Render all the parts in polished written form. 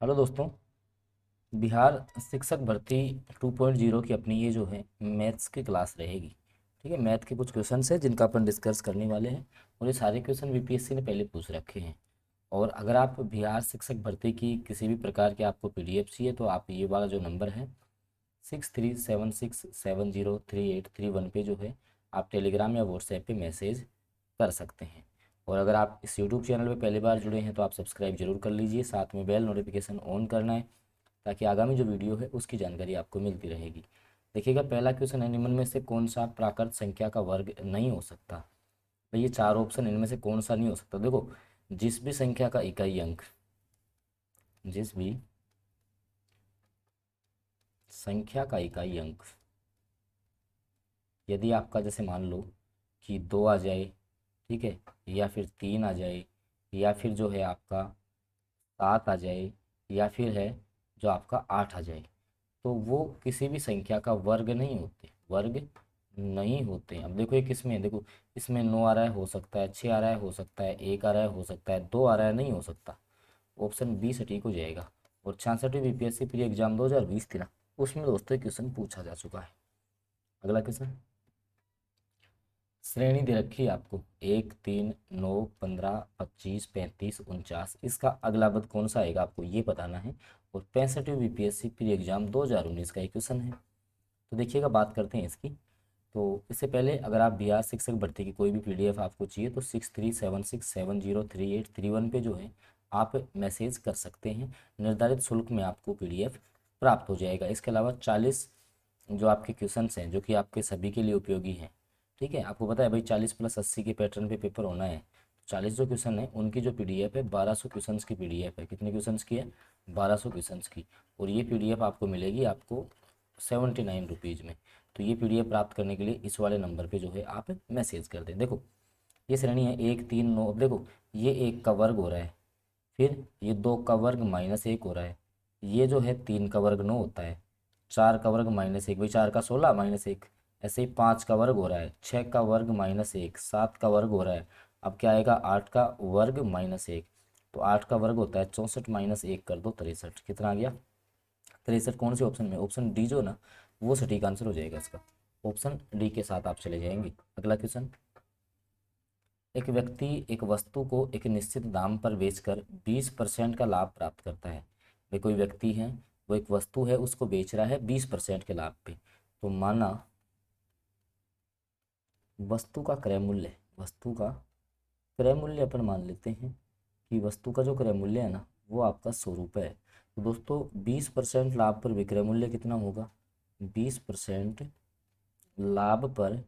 Hello दोस्तों। बिहार शिक्षक भर्ती 2.0 की अपनी ये जो है मैथ्स की क्लास रहेगी। ठीक है, मैथ के कुछ क्वेश्चन है जिनका अपन डिस्कस करने वाले हैं और ये सारे क्वेश्चन बीपीएससी ने पहले पूछ रखे हैं। और अगर आप बिहार शिक्षक भर्ती की किसी भी प्रकार के आपको पीडीएफ चाहिए तो आप ये वाला जो नंबर है 6376703831 पे जो है आप टेलीग्राम या व्हाट्सएप पे मैसेज कर सकते हैं। और अगर आप इस यूट्यूब चैनल पे पहली बार जुड़े हैं तो आप सब्सक्राइब जरूर कर लीजिए, साथ में बेल नोटिफिकेशन ऑन करना है ताकि आगामी जो वीडियो है उसकी जानकारी आपको मिलती रहेगी। देखिएगा, पहला क्वेश्चन है, निम्न में से कौन सा प्राकृत संख्या का वर्ग नहीं हो सकता। भाई ये चार ऑप्शन, इनमें से कौन सा नहीं हो सकता। देखो, जिस भी संख्या का इकाई अंक, जिस भी संख्या का इकाई अंक, यदि आपका जैसे मान लो कि 2 आ जाए, ठीक है, या फिर 3 आ जाए, या फिर जो है आपका 7 आ जाए, या फिर है जो आपका 8 आ जाए, तो वो किसी भी संख्या का वर्ग नहीं होते, वर्ग नहीं होते हैं। अब देखो ये किस में है, देखो इसमें 9 आ रहा है, हो सकता है 6 आ रहा है, हो सकता है 1 आ रहा है, हो सकता है 2 आ रहा है, नहीं हो सकता। ऑप्शन बी सटीक हो जाएगा। और 66वीं बीपीएससी प्री एग्जाम 2020 थी ना, उसमें दोस्तों क्वेश्चन पूछा जा चुका है। अगला क्वेश्चन, श्रेणी दे रखी है आपको 1, 3, 9, 15, 25, 35, 49, इसका अगला पद कौन सा आएगा आपको ये बताना है। और 65वीं बीपीएससी प्री एग्जाम 2019 का एक क्वेश्चन है। तो देखिएगा, बात करते हैं इसकी। तो इससे पहले अगर आप बिहार शिक्षक भर्ती की कोई भी पीडीएफ आपको चाहिए तो 6376703831 पे जो है आप मैसेज कर सकते हैं। निर्धारित शुल्क में आपको पीडीएफ प्राप्त हो जाएगा। इसके अलावा 40 जो आपके क्वेश्चंस हैं जो कि आपके सभी के लिए उपयोगी हैं। ठीक है, आपको पता है भाई 40+80 के पैटर्न पे पेपर होना है। 40 जो क्वेश्चन है उनकी जो पीडीएफ है 1200 क्वेश्चंस की पीडीएफ है। कितने क्वेश्चंस की है? 1200 क्वेश्चंस की। और ये पीडीएफ आपको मिलेगी आपको 79 रुपीज़ में। तो ये पीडीएफ प्राप्त करने के लिए इस वाले नंबर पे जो है आप मैसेज कर दें। देखो ये श्रेणी है 1, 3, 9। अब देखो ये 1 का वर्ग हो रहा है, फिर ये 2 का वर्ग -1 हो रहा है, ये जो है 3 का वर्ग 9 होता है, 4 का वर्ग -1, भाई 4 का 16 -1, ऐसे ही 5 का वर्ग हो रहा है, 6 का वर्ग -1, 7 का वर्ग हो रहा है। अब क्या आएगा? 8 का वर्ग -1। तो 8 का वर्ग होता है 64, -1 कर दो 63। कितना आ गया? 63। कौन से ऑप्शन में? ऑप्शन डी जो ना वो सटीक आंसर हो जाएगा इसका। ऑप्शन डी के साथ आप चले जाएंगे। अगला क्वेश्चन, एक व्यक्ति एक वस्तु को एक निश्चित दाम पर बेचकर 20% का लाभ प्राप्त करता है। भाई कोई व्यक्ति है, वो एक वस्तु है उसको बेच रहा है 20% के लाभ पे। तो माना वस्तु का क्रय मूल्य, वस्तु का क्रय मूल्य अपन मान लेते हैं कि वस्तु का जो क्रय मूल्य है ना वो आपका 100 रुपये है। तो दोस्तों 20% लाभ पर विक्रय मूल्य कितना होगा? 20% लाभ पर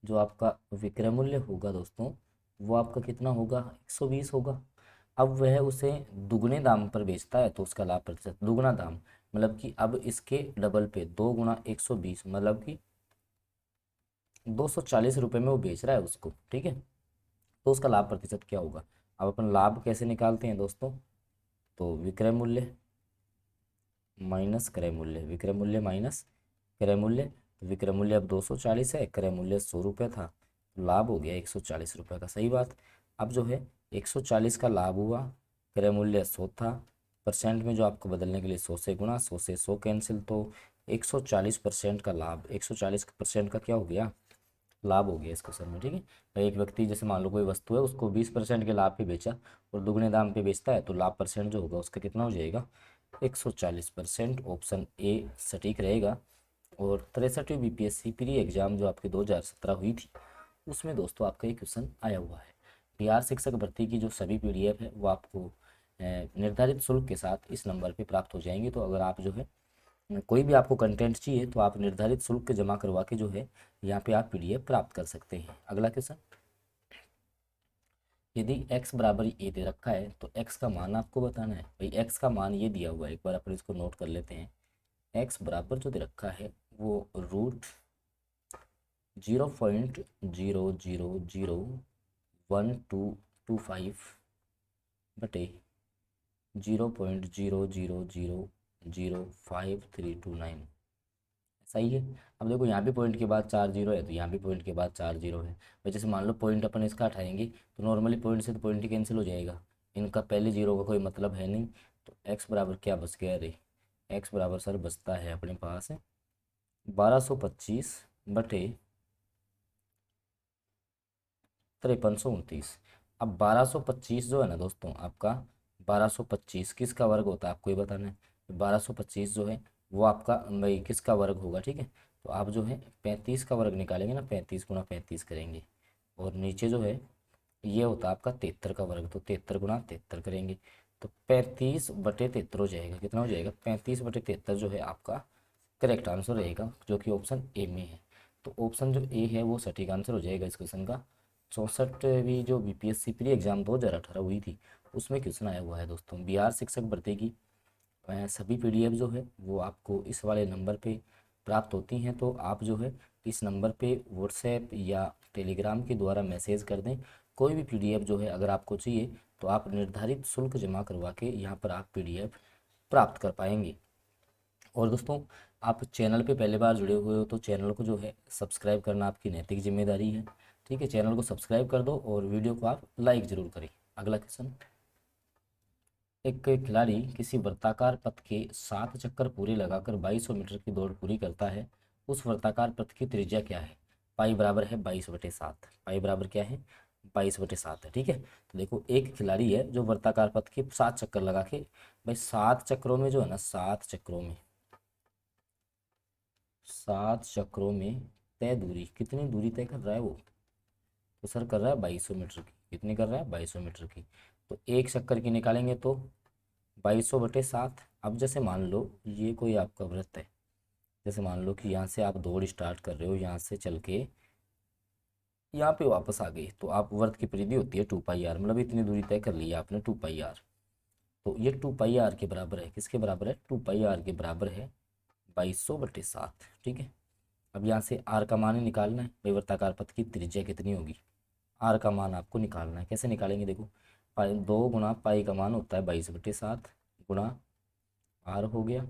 जो आपका विक्रय मूल्य होगा दोस्तों वो आपका कितना होगा? 120 होगा। अब वह उसे दुगने दाम पर बेचता है तो उसका लाभ प्रतिशत दुगना दाम, मतलब कि अब इसके डबल पे 2 × 120, मतलब कि 240 रुपये में वो बेच रहा है उसको। ठीक है, तो उसका लाभ प्रतिशत क्या होगा? अब अपन लाभ कैसे निकालते हैं दोस्तों? तो विक्रय मूल्य माइनस क्रय मूल्य, विक्रय मूल्य माइनस क्रय मूल्य। तो विक्रय मूल्य अब 240 है, क्रय मूल्य 100 रुपये था, तो लाभ हो गया 140 रुपये का। सही बात। अब जो है 140 का लाभ हुआ, क्रय मूल्य 100 था, परसेंट में जो आपको बदलने के लिए 100 से गुणा, 100 से 100 कैंसिल, तो 140% का लाभ, 140% का क्या हो गया? लाभ हो गया इस क्वेश्चन में। ठीक है भाई, एक व्यक्ति जैसे मान लो कोई वस्तु है उसको 20% के लाभ पे बेचा और दुगने दाम पे बेचता है तो लाभ परसेंट जो होगा उसका कितना हो जाएगा? 140%। ऑप्शन ए सटीक रहेगा। और 63वीं बीपीएससी प्री एग्जाम जो आपकी 2017 हुई थी उसमें दोस्तों आपका ये क्वेश्चन आया हुआ है। बिहार शिक्षक भर्ती की जो सभी पीडीएफ है वो आपको निर्धारित शुल्क के साथ इस नंबर पे प्राप्त हो जाएंगी। तो अगर आप जो है कोई भी आपको कंटेंट चाहिए तो आप निर्धारित शुल्क जमा करवा के जो है यहाँ पे आप पीडीएफ प्राप्त कर सकते हैं। अगला क्वेश्चन, यदि x बराबर ए दे रखा है तो x का मान आपको बताना है। भाई x का मान ये दिया हुआ है, एक बार अपन इसको नोट कर लेते हैं। x बराबर जो दे रखा है वो √0.0001225 बटे 0.00005 329। सही है। अब देखो यहाँ भी पॉइंट के बाद 4 जीरो है तो यहाँ भी पॉइंट के बाद 4 जीरो है। भाई जैसे मान लो पॉइंट अपन इसका हटाएंगे तो नॉर्मली पॉइंट से तो पॉइंट ही कैंसिल हो जाएगा, इनका पहले जीरो का कोई मतलब है नहीं। तो x बराबर क्या बच गया रे, x बराबर सर बचता है अपने पास 1225 बटे 5329। अब 1225 जो है ना दोस्तों आपका, 1225 किसका वर्ग होता है आपको ये बताना है। 1225 जो है वो आपका भाई किसका वर्ग होगा, ठीक है। तो आप जो है 35 का वर्ग निकालेंगे ना, 35 गुणा 35 करेंगे, और नीचे जो है ये होता है आपका 73 का वर्ग, तो 73 गुणा 73 करेंगे, तो 35 बटे 73 हो जाएगा। कितना हो जाएगा, 35 बटे 73 जो है आपका करेक्ट आंसर रहेगा, जो कि ऑप्शन ए में है। तो ऑप्शन जो ए है वो सटीक आंसर हो जाएगा इस क्वेश्चन का। 64वीं जो बीपीएससी प्री एग्जाम 2018 हुई थी उसमें क्वेश्चन आया हुआ है दोस्तों। बिहार शिक्षक भर्ती की सभी पीडीएफ जो है वो आपको इस वाले नंबर पे प्राप्त होती हैं। तो आप जो है इस नंबर पे व्हाट्सएप या टेलीग्राम के द्वारा मैसेज कर दें। कोई भी पीडीएफ जो है अगर आपको चाहिए तो आप निर्धारित शुल्क जमा करवा के यहाँ पर आप पीडीएफ प्राप्त कर पाएंगे। और दोस्तों आप चैनल पे पहली बार जुड़े हुए हो तो चैनल को जो है सब्सक्राइब करना आपकी नैतिक जिम्मेदारी है, ठीक है। चैनल को सब्सक्राइब कर दो और वीडियो को आप लाइक ज़रूर करें। अगला क्वेश्चन, एक खिलाड़ी किसी वृत्ताकार पथ के 7 चक्कर पूरे लगाकर 2200 मीटर की दौड़ पूरी करता है। उस वृत्ताकार पथ की त्रिज्या क्या है। पाई बराबर है 22/7। पाई बराबर क्या है, 22/7 है, ठीक है। तो देखो एक खिलाड़ी है जो वृत्ताकार पथ के 7 चक्कर लगा के, भाई 7 चक्रों में जो है ना, 7 चक्रों में तय दूरी, कितनी दूरी तय कर रहा है वो, तो सर कर रहा है 2200 मीटर की। कितनी कर रहा है, 2200 मीटर की। तो एक चक्कर की निकालेंगे तो 2200/7। अब जैसे मान लो ये कोई आपका वृत्त है, जैसे मान लो कि यहाँ से आप दौड़ स्टार्ट कर रहे हो, यहाँ से चल के यहाँ पे वापस आ गए, तो आप वर्त की परिधि होती है 2πr, मतलब इतनी दूरी तय कर ली है आपने 2πr। तो ये 2πr के बराबर है, किसके बराबर है, 2πr के बराबर है 2200/7, ठीक है। अब यहाँ से आर का मान ही निकालना है, भाई वृत्ताकार पथ की त्रिज्या कितनी होगी, आर का मान आपको निकालना है। कैसे निकालेंगे, देखो पाई 2 गुणा पाई का मान होता है 22/7 गुणा आर हो गया,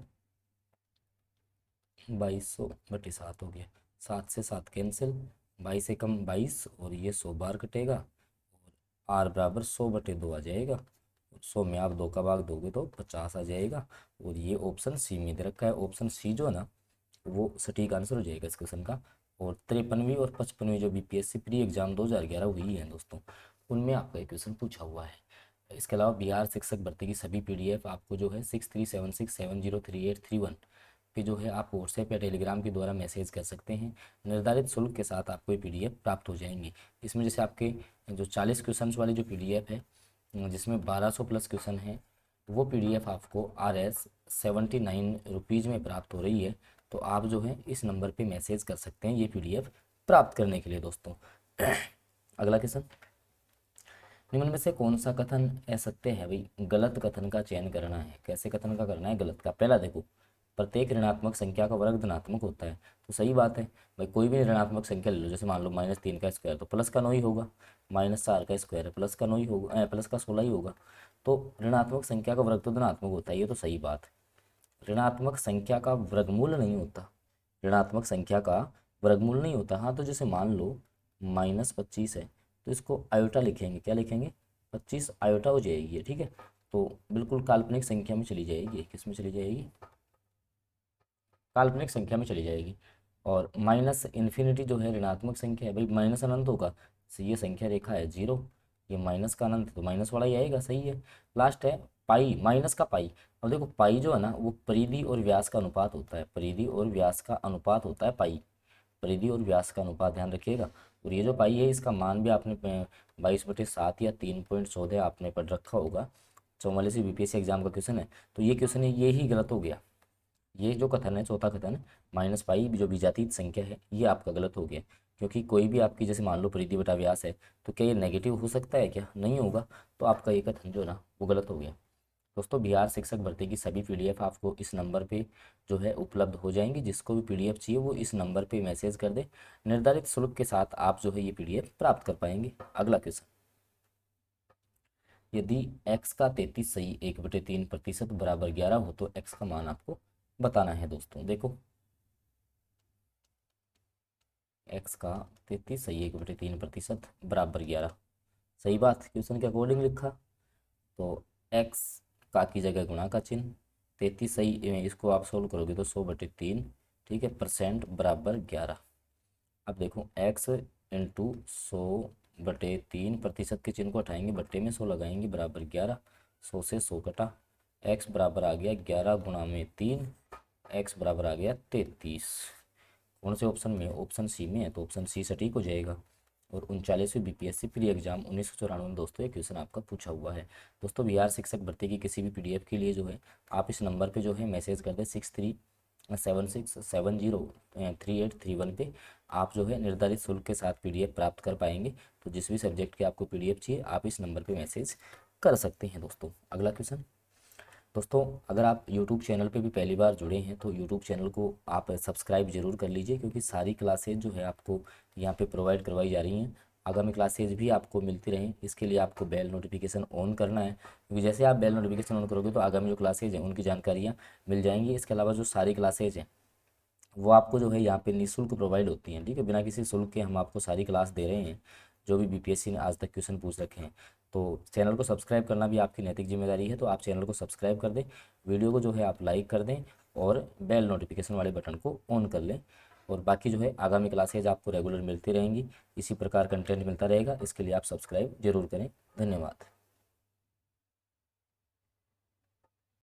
2200/7 हो गया। 7 से 7 कैंसिल, 22 से कम 22, और ये 100 बार कटेगा, और आर बराबर 100/2 आ जाएगा। 100 में आप 2 का भाग दोगे तो 50 आ जाएगा। और ये ऑप्शन सी में दे रखा है, ऑप्शन सी जो है ना वो सटीक आंसर हो जाएगा इस क्वेश्चन का। और 53वीं और 55वीं जो बीपीएससी प्री एग्जाम 2011 हुई है दोस्तों, उनमें आपका एक क्वेश्चन पूछा हुआ है। इसके अलावा बिहार शिक्षक भर्ती की सभी पीडीएफ आपको जो है 6376703831 पे जो है आप व्हाट्सएप या टेलीग्राम के द्वारा मैसेज कर सकते हैं। निर्धारित शुल्क के साथ आपको ये पीडीएफ प्राप्त हो जाएंगी। इसमें जैसे आपके जो 40 क्वेश्चन वाली जो पीडीएफ है, जिसमें 1200 प्लस क्वेश्चन है, वो पीडीएफ आपको Rs79 रुपीज़ में प्राप्त हो रही है। तो आप जो है इस नंबर पे मैसेज कर सकते हैं ये पीडीएफ प्राप्त करने के लिए दोस्तों। अगला क्वेश्चन, निम्न में से कौन सा कथन असत्य है, भाई गलत कथन का चयन करना है। कैसे कथन का करना है, गलत का। पहला देखो, प्रत्येक ऋणात्मक संख्या का वर्ग धनात्मक होता है, तो सही बात है। भाई कोई भी ऋणात्मक संख्या ले लो, जैसे मान लो -3 का स्क्वायर तो प्लस का 9 ही होगा, -4 का स्क्वायर है प्लस का 9 ही होगा, प्लस का 16 ही होगा। तो ऋणात्मक संख्या का वर्ग तो धनात्मक होता है, ये तो सही बात है। ऋणात्मक संख्या का वर्गमूल नहीं होता, ऋणात्मक संख्या का वर्गमूल नहीं होता। हाँ तो जैसे मान लो -25 है तो इसको आयोटा लिखेंगे, क्या लिखेंगे, 25 आयोटा हो जाएगी, ठीक है। तो बिल्कुल काल्पनिक संख्या में चली जाएगी, किस में चली जाएगी, काल्पनिक संख्या में चली जाएगी। और माइनस इन्फिनिटी जो है ऋणात्मक संख्या है, भाई माइनस अनंत होगा, तो ये संख्या रेखा है 0, ये माइनस का अनंत तो माइनस वाला ही आएगा, सही है। लास्ट है पाई, माइनस का पाई। अब देखो पाई जो है ना वो परिधि और व्यास का अनुपात होता है, परिधि और व्यास का अनुपात होता है पाई, परिधि और व्यास का अनुपात ध्यान रखिएगा। और ये जो पाई है इसका मान भी आपने 22/7 या 3.14 आपने पढ़ रखा होगा, 44 बीपीएससी एग्जाम का क्वेश्चन है। तो ये क्वेश्चन है, ये ही गलत हो गया। ये जो कथन है, चौथा कथन, -पाई जो विजातीय संख्या है, ये आपका गलत हो गया। क्योंकि कोई भी आपकी जैसे मान लो परिधि बटा व्यास है, तो क्या ये नेगेटिव हो सकता है, क्या नहीं होगा। तो आपका ये कथन जो है ना वो गलत हो गया। दोस्तों बिहार शिक्षक भर्ती की सभी पीडीएफ आपको इस नंबर पे जो है उपलब्ध हो जाएंगी। जिसको भी पीडीएफ चाहिए वो इस नंबर पे मैसेज कर दे, निर्धारित शुल्क के साथ आप जो है ये पीडीएफ प्राप्त कर पाएंगे। अगला क्वेश्चन, यदि x का 33 सही 1/3% बराबर 11 हो तो x का मान आपको बताना है दोस्तों। देखो x का 33 सही 1/3% बराबर 11, सही बात, क्वेश्चन के अकॉर्डिंग लिखा। तो x का की जगह गुणा का चिन्ह, 33 सही, इसको आप सोल्व करोगे तो 100/3, ठीक है, परसेंट बराबर 11। अब देखो x इंटू 100/3, प्रतिशत के चिन्ह को हटाएंगे, बट्टे में 100 लगाएंगे, बराबर 11, 100 से 100 कटा, x बराबर आ गया 11 गुणा में 3, x बराबर आ गया 33। कौन से ऑप्शन में? ऑप्शन सी में है, तो ऑप्शन सी सटीक हो जाएगा। और 39वीं बीपीएससी प्री एग्जाम 1994 में दोस्तों ये क्वेश्चन आपका पूछा हुआ है। दोस्तों बिहार शिक्षक भर्ती की किसी भी पीडीएफ के लिए जो है आप इस नंबर पे जो है मैसेज कर दें 6376703831 पे। आप जो है निर्धारित शुल्क के साथ पीडीएफ प्राप्त कर पाएंगे। तो जिस भी सब्जेक्ट की आपको पीडीएफ चाहिए आप इस नंबर पे मैसेज कर सकते हैं। दोस्तों अगला क्वेश्चन, दोस्तों अगर आप YouTube चैनल पे भी पहली बार जुड़े हैं तो YouTube चैनल को आप सब्सक्राइब जरूर कर लीजिए, क्योंकि सारी क्लासेज जो है आपको यहाँ पे प्रोवाइड करवाई जा रही हैं। आगामी क्लासेज भी आपको मिलती रहें, इसके लिए आपको बेल नोटिफिकेशन ऑन करना है, क्योंकि जैसे आप बेल नोटिफिकेशन ऑन करोगे तो आगामी जो क्लासेज हैं उनकी जानकारियाँ मिल जाएंगी। इसके अलावा जो सारी क्लासेज हैं वो आपको जो है यहाँ पे निःशुल्क प्रोवाइड होती हैं, ठीक है, बिना किसी शुल्क के हम आपको सारी क्लास दे रहे हैं जो भी बीपीएससी ने आज तक क्वेश्चन पूछ रखे हैं। तो चैनल को सब्सक्राइब करना भी आपकी नैतिक जिम्मेदारी है, तो आप चैनल को सब्सक्राइब कर दें, वीडियो को जो है आप लाइक कर दें और बेल नोटिफिकेशन वाले बटन को ऑन कर लें। और बाकी जो है आगामी क्लासेज आपको रेगुलर मिलती रहेंगी, इसी प्रकार कंटेंट मिलता रहेगा, इसके लिए आप सब्सक्राइब जरूर करें। धन्यवाद।